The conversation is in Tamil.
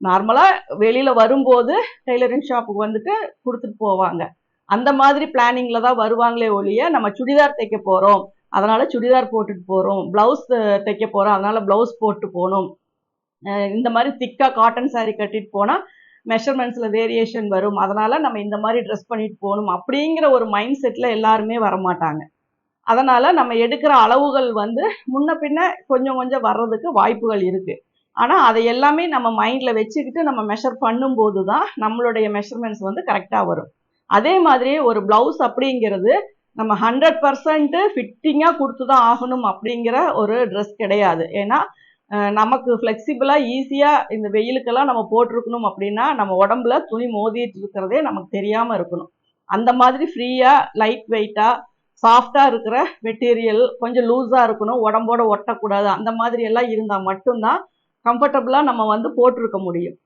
நார்மலாக வெளியில் வரும்போது டெய்லரிங் ஷாப்புக்கு வந்துட்டு கொடுத்துட்டு போவாங்க. அந்த மாதிரி பிளானிங்கில் தான் வருவாங்களே ஒழிய நம்ம சுடிதார் தைக்க போகிறோம் அதனால் சுடிதார் போட்டுட்டு போகிறோம், ப்ளவுஸ் தைக்க போகிறோம் அதனால் ப்ளவுஸ் போட்டு போகணும், இந்த மாதிரி திக்காக காட்டன் சாரீ கட்டிட்டு போனால் மெஷர்மெண்ட்ஸில் வேரியேஷன் வரும் அதனால் நம்ம இந்த மாதிரி ட்ரெஸ் பண்ணிட்டு போகணும் அப்படிங்கிற ஒரு மைண்ட் செட்டில் எல்லாருமே வரமாட்டாங்க. அதனால் நம்ம எடுக்கிற அளவுகள் வந்து முன்ன பின்ன கொஞ்சம் கொஞ்சம் வர்றதுக்கு வாய்ப்புகள் இருக்குது. ஆனால் அதை எல்லாமே நம்ம மைண்டில் வச்சுக்கிட்டு நம்ம மெஷர் பண்ணும்போது தான் நம்மளுடைய மெஷர்மெண்ட்ஸ் வந்து கரெக்டாக வரும். அதே மாதிரி ஒரு ப்ளவுஸ் அப்படிங்கிறது நம்ம 100% ஃபிட்டிங்காக கொடுத்து தான் ஆகணும் அப்படிங்கிற ஒரு ட்ரெஸ் கிடையாது. ஏன்னா நமக்கு ஃப்ளெக்சிபிளாக ஈஸியாக இந்த வெயிலுக்கெல்லாம் நம்ம போட்டிருக்கணும் அப்படின்னா நம்ம உடம்புல துணி மோதிட்டு இருக்கிறதே நமக்கு தெரியாமல் இருக்கணும். அந்த மாதிரி ஃப்ரீயாக லைட் வெயிட்டாக சாஃப்டாக இருக்கிற மெட்டீரியல் கொஞ்சம் லூஸாக இருக்கணும், உடம்போட ஒட்டக்கூடாது, அந்த மாதிரி எல்லாம் இருந்தால் மட்டும்தான் கம்ஃபர்டபுளாக நம்ம வந்து போட்டிருக்க முடியும்.